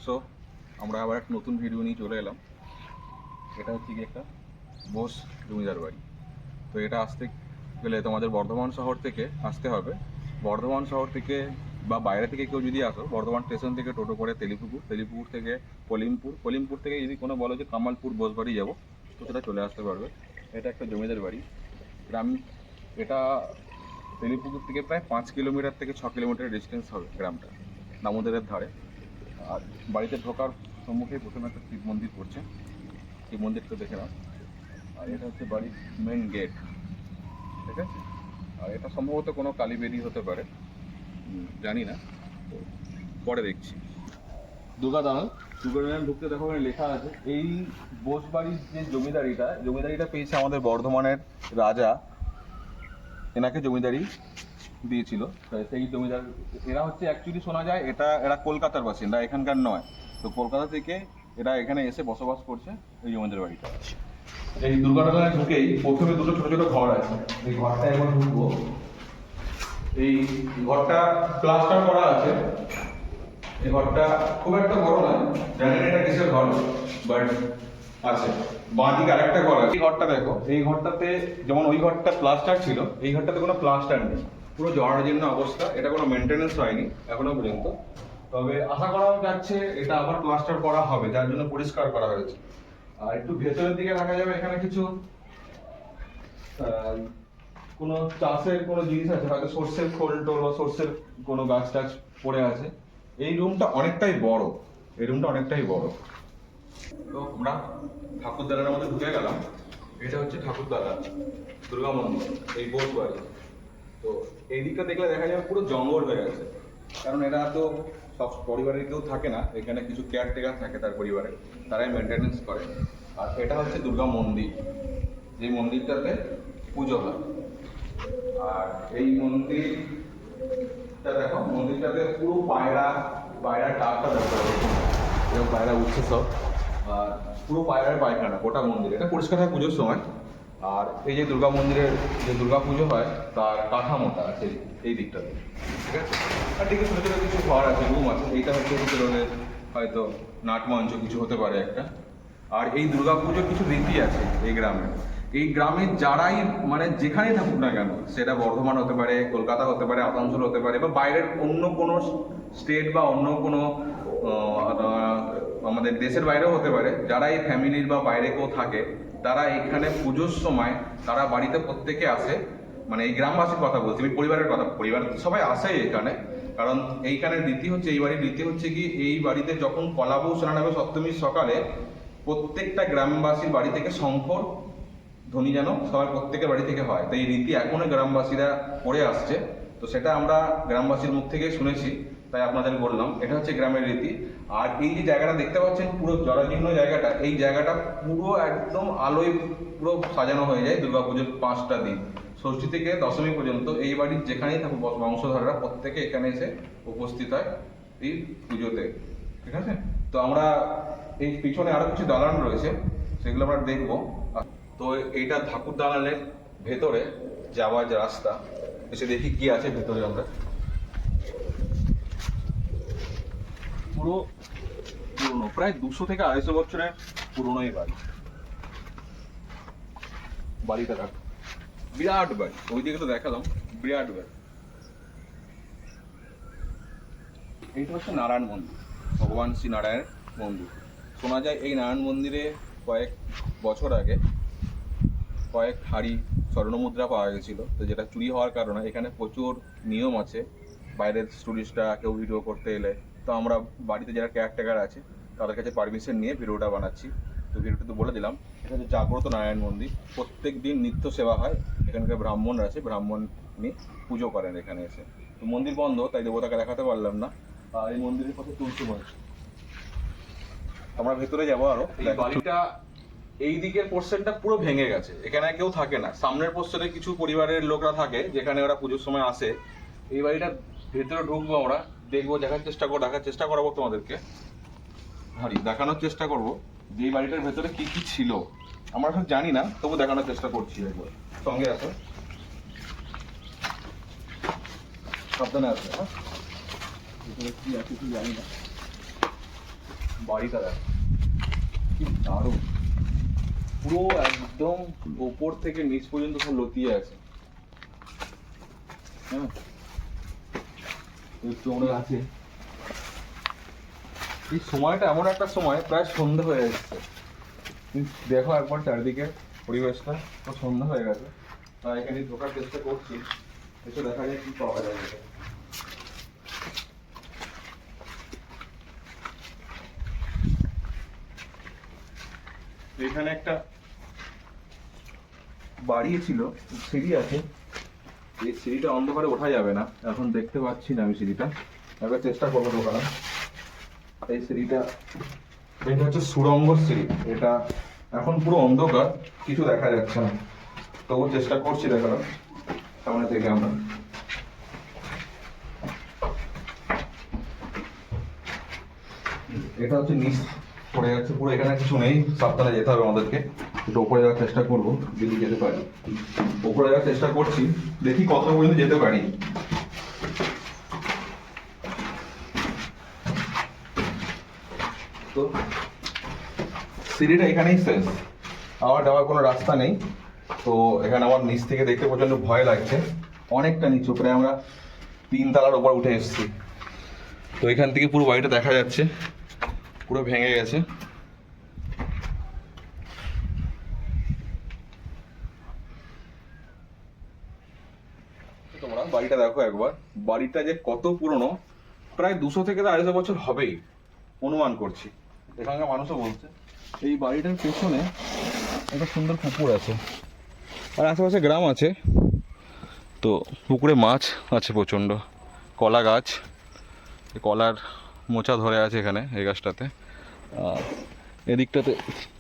So আমরা আবার একটা নতুন ভিডিও নিয়ে চলে এলাম। এটা হচ্ছে কি একটা বোস জমিদার বাড়ি। তো এটা আসতে গেলে তোমাদের বর্ধমান শহর থেকে আসতে হবে। বর্ধমান শহর থেকে বা বাইরে থেকে কেউ যদি আসো, বর্ধমান স্টেশন থেকে টোটো করে তেলিপুকুর থেকে কলিমপুর থেকে যদি কোনো বলো যে কামালপুর বোসবাড়ি যাবো, তো সেটা চলে আসতে পারবে। এটা একটা জমিদার বাড়ি গ্রাম। এটা তেলিপুকুর থেকে প্রায় 5 কিলোমিটার থেকে 6 কিলোমিটার ডিস্টেন্স হবে গ্রামটা, দামোদরের ধারে। আর বাড়িতে ঢোকার সম্মুখে প্রথমে একটা শিব মন্দির পড়ছে, শিব মন্দিরটা দেখে নাও। আর এটা হচ্ছে বাড়ির মেন গেট, ঠিক আছে। আর এটা সম্ভবত কোনো কালীবেদি হতে পারে, জানি না, তো পরে দেখছি। দুর্গাদালান ঢুকতে দেখো এখানে লেখা আছে এই বোসবাড়ির যে জমিদারিটা পেয়েছে আমাদের বর্ধমানের রাজা, এনাকে জমিদারি দিয়েছিল। সেই জমিদার এরা হচ্ছে অ্যাকচুয়ালি শোনা যায় এরা কলকাতার বাসিন্দা, এখানকার নয়। তো কলকাতা থেকে এরা এখানে এসে বসবাস করছে এই জমিদার বাড়িটা। এই দুর্গাদালানে ঢুকেই প্রথমে দুটো ছোট ছোট ঘর আছে, এই ঘরটা এখন ঢুকবো। এই ঘরটা প্লাস্টার করা আছে। এই ঘরটা খুব একটা বড় নয়, জানি না এটা কিসের ঘর, বাট আছে। বাঁ দিকে আরেকটা ঘর আছে, এই ঘরটা দেখো। এই ঘরটাতে যেমন ওই ঘরটা প্লাস্টার ছিল, এই ঘরটাতে কোনো প্লাস্টার নেই, পুরো জরাজীর্ণ অবস্থা। এটা কোনো মেনটেনেন্স হয়নি এখনো পর্যন্ত, তবে আশা করা যাচ্ছে এটা আবার প্লাস্টার করা হবে, যার জন্য পরিষ্কার করা হয়েছে। আর একটু ভেতরের দিকে দেখা যাবে এখানে কিছু কোনো চাষের কোনো জিনিস আছে, হয়তো সর্ষের খোল টোল বা সর্ষের কোনো গাছ টাছ পড়ে আছে। এই রুমটা অনেকটাই বড়, তো আমরা ঠাকুর দালানের মধ্যে ঢুকে গেলাম। এটা হচ্ছে ঠাকুর দালান, দুর্গা মন্দির, এই বোস বাড়ি। তো এই দিকটা দেখলে দেখা যাবে পুরো জঙ্গল হয়ে গেছে, কারণ এরা তো সব পরিবারের কেউ থাকে না, এখানে কিছু কেয়ারটেকার থাকে তার পরিবারে, তারাই মেনটেনেন্স করে। আর এটা হচ্ছে দুর্গা মন্দির, যে মন্দিরটাতে পুজো হয়। আর এই মন্দিরটা দেখো, মন্দিরটাতে পুরো পায়রা টাকটা দেখতে পাবে, এরকম পায়রা উঠছে সব। আর পুরো পায়রার পায়খানা গোটা মন্দির, এটা পরিষ্কার হয় পুজোর সময়। আর এই যে দুর্গা মন্দিরের যে দুর্গা পুজো হয় তার কাঠামোটা আছে এই দিকটাতে, ঠিক আছে। আর দিকে ছোটো ছোটো কিছু ঘর আছে, রুম আছে। এইটা হচ্ছে হয়তো নাটমঞ্চ কিছু হতে পারে একটা। আর এই দুর্গা পুজোর কিছু রীতি আছে এই গ্রামে যারাই মানে যেখানেই থাকুক না কেন, সেটা বর্ধমান হতে পারে, কলকাতা হতে পারে, আসানসোল হতে পারে, বা বাইরের অন্য কোনো স্টেট বা অন্য কোনো আমাদের দেশের বাইরেও হতে পারে, যারা এই ফ্যামিলির বা বাইরে কেউ থাকে, তারা এখানে পুজোর সময় তারা বাড়িতে প্রত্যেকে আসে। মানে এই গ্রামবাসীর কথা বলছি, আমি পরিবার সবাই আসে এখানে। কারণ এইখানের রীতি হচ্ছে, এই বাড়ির রীতি হচ্ছে কি, এই বাড়িতে যখন কলাবউ স্নান হবে সপ্তমীর সকালে, প্রত্যেকটা গ্রামবাসীর বাড়ি থেকে শঙ্কর ধ্বনি যেন সবার প্রত্যেকের বাড়ি থেকে হয়। তো এই রীতি এখনো গ্রামবাসীরা করে আসছে, তো সেটা আমরা গ্রামবাসীর মুখ থেকে শুনেছি, তাই আপনাদের বললাম। এটা হচ্ছে গ্রামের রীতি। আর এই যে জায়গাটা দেখতে পাচ্ছেন পুরো জরাজীর্ণ জায়গাটা, এই জায়গাটা পুরো একদম আলোয় পুরো সাজানো হয়ে যায় দুর্গাপুজোর 5টা দিন, ষষ্ঠী থেকে দশমী পর্যন্ত। এই বাড়ির যেখানেই থাকুক বংশধররা প্রত্যেকে এখানে এসে উপস্থিত হয় এই পুজোতে, ঠিক আছে। তো আমরা এই পিছনে আরো কিছু দালান রয়েছে, সেগুলো আমরা দেখবো। তো এইটা ঠাকুর দালানের ভেতরে যাওয়ার যে রাস্তা, এসে দেখি কি আছে ভেতরে। আমরা পুরো পুরনো, প্রায় 200 থেকে 250 বছরের পুরনো এই বাড়িটা দেখো, বিরাট বাড়ি। ওইদিকে তো দেখালাম, বিরাট বাড়ি। এইটা হচ্ছে নারায়ণ মন্দির, ভগবান শ্রী নারায়ণ মন্দির। শোনা যায় এই নারায়ণ মন্দিরে কয়েক বছর আগে কয়েক হাড়ি স্বর্ণমুদ্রা পাওয়া গেছিল, তো যেটা চুরি হওয়ার কারণে এখানে প্রচুর নিয়ম আছে বাইরের টুরিস্টরা কেউ ভিডিও করতে এলে। তো আমরা বাড়িতে যারা কেয়ারটেকার আছে তাদের কাছে পারমিশন নিয়ে ভিডিওটা বানাচ্ছি। তো ভিডিওটা তো বলে দিলাম, এটা হচ্ছে জাগ্রত নারায়ণ মন্দির। প্রত্যেক দিন নিত্য সেবা হয়, এখানকার ব্রাহ্মণ আছে, ব্রাহ্মণ পুজো করেন এখানে এসে। তো মন্দির বন্ধ, তাই দেবতাকে দেখাতে পারলাম না। আর এই মন্দিরের কথা তুলসী বলছে, আমরা ভেতরে যাবো আরো। বাড়িটা এই দিকের পোর্শনটা পুরো ভেঙে গেছে, এখানে কেউ থাকে না। সামনের পোর্শনে কিছু পরিবারের লোকরা থাকে, যেখানে ওরা পুজোর সময় আসে। এই বাড়িটা ভেতরে ঢুকবো, আমরা দেখবো, দেখার চেষ্টা করাবো তোমাদেরকে, দেখানোর চেষ্টা করবো যে এই বাড়িটার ভেতরে কি কি ছিল। আমরা সব জানি না, তবু দেখানোর চেষ্টা করছি। একবার সঙ্গে আসো, সাবধানে আসবে। হ্যাঁ, ভেতরে কি আছে কি জানি না। বাড়িটা দেখো কি দারুণ, পুরো একদম ওপর থেকে নিচ পর্যন্ত সব লতিয়ে আছে। হ্যাঁ একটু অনেক আছে। এই সময়টা এমন একটা সময়, প্রায় সন্ধ্যা হয়ে এসছে। দেখো একবার চারিদিকে পরিবেশটা, তো সন্ধ্যা হয়ে গেছে। তাই এখানে ঢোকার চেষ্টা করছি, এসে দেখা যায় কি পাওয়া যায়। এখানে একটা বাড়ি ছিল, সিঁড়ি আছে। এই সিঁড়িটা অন্ধকারে ওঠা যাবে না, এখন দেখতে পাচ্ছি না আমি সিঁড়িটা, একবার চেষ্টা করবো ঢোকানো। এই সিঁড়িটা, এটা হচ্ছে সুড়ঙ্গ সিঁড়ি। এটা এখন পুরো অন্ধকার, কিছু দেখা যাচ্ছে না, তবু চেষ্টা করছি দেখানোর সামনে থেকে আমরা। এটা হচ্ছে নিচ পড়ে যাচ্ছে পুরো, এখানে কিছু নেই, সাবধানে যেতে হবে আমাদেরকে। একটু উপরে যাওয়ার চেষ্টা করবো, যদি যেতে পারি। উপরে যাওয়ার চেষ্টা করছি, দেখি কত পর্যন্ত যেতে পারি। তো সিঁড়িটা এখানেই শেষ, আমার যাওয়ার কোনো রাস্তা নেই। তো এখানে আমার নিচ থেকে দেখতে প্রচন্ড ভয় লাগছে, অনেকটা নিচু, প্রায় আমরা 3 তলার উপর উঠে এসেছি। তো এখান থেকে পুরো বাড়িটা দেখা যাচ্ছে, পুরো ভেঙে গেছে। তোমরা বাড়িটা দেখো একবার, বাড়িটা যে কত পুরনো, প্রায় 200 থেকে 250 বছর হবেই অনুমান করছি। এখানকার মানুষও বলছে। এই বাড়িটার পেছনে একটা সুন্দর পুকুর আছে, আর আশেপাশে গ্রাম আছে। তো পুকুরে মাছ আছে প্রচণ্ড, কলা গাছ, কলার মোচা ধরে আছে এখানে এই গাছটাতে। আর এদিকটাতে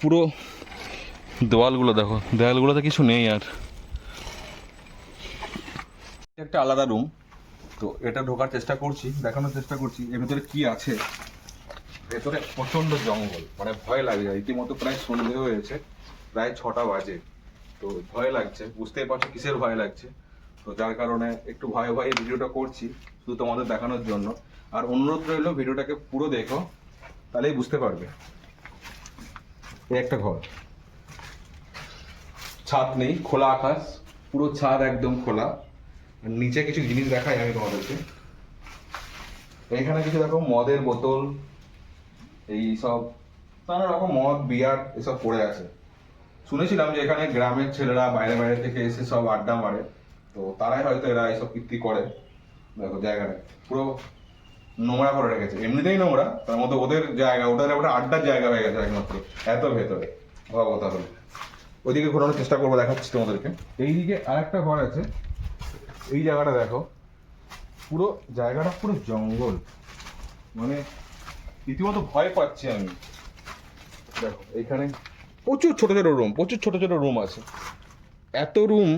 পুরো দেওয়ালগুলো দেখো, দেওয়ালগুলোতে কিছু নেই আর। একটা আলাদা রুম, তো এটা ঢোকার চেষ্টা করছি, দেখানোর চেষ্টা করছি এর ভিতরে কি আছে। ভেতরে প্রচণ্ড জঙ্গল, মানে ভয় লাগে যায় রীতিমতো। প্রায় সন্ধে হয়েছে, প্রায় 6টা বাজে। তো ভয় লাগছে, বুঝতেই পারছো কিসের ভয় লাগছে। তো যার কারণে একটু ভয়ে ভয়ে ভিডিওটা করছি, শুধু তোমাদের দেখানোর জন্য। আর অনুরোধ রইল, ভিডিওটাকে পুরো দেখো, তাহলেই বুঝতে পারবে। এই একটা ঘর, ছাদ নেই, খোলা আকাশ, পুরো ছাদ একদম খোলা। আর নিচে কিছু জিনিস দেখাই আমি তোমাদেরকে। এখানে কিছু দেখো মদের বোতল, এই সব নানা রকম মদ বিয়ার এসব পড়ে আছে। শুনেছিলাম যে এখানে গ্রামের ছেলেরা বাইরে বাইরে থেকে এসে সব আড্ডা মারে, তো তারাই হয়তো এরা এইসব কীর্তি করে। দেখো জায়গাটা পুরো নোংরা করে রেখেছে, এমনিতেই নোংরা, তার মধ্যে ওদের জায়গা, ওটা ওটা আড্ডার জায়গা হয়ে গেছে একমাত্র, এত ভেতরে ভাবো তাহলে। ওইদিকে ঘোরানোর চেষ্টা করবো, দেখাচ্ছি তোমাদেরকে। এইদিকে আরেকটা ঘর আছে, এই জায়গাটা দেখো, পুরো জায়গাটা পুরো জঙ্গল, মানে রীতিমতো ভয় পাচ্ছি আমি। দেখো এইখানে প্রচুর ছোট ছোট রুম, প্রচুর ছোট ছোট রুম আছে। এত রুম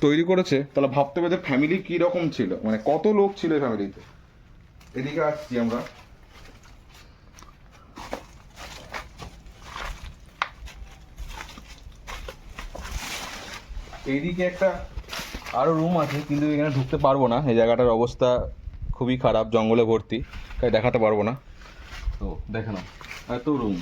তৈরি করেছে, তাহলে ভাবতে হবে ফ্যামিলি কি রকম ছিল, মানে কত লোক ছিল এই ফ্যামিলিতে। এদিকে আসছি আমরা, এইদিকে একটা আরো রুম আছে, কিন্তু এখানে ঢুকতে পারবো না, এই জায়গাটার অবস্থা খুবই খারাপ, জঙ্গলে ভর্তি, তাই দেখাতে পারবো না। তো দেখে নাও, এত রুম।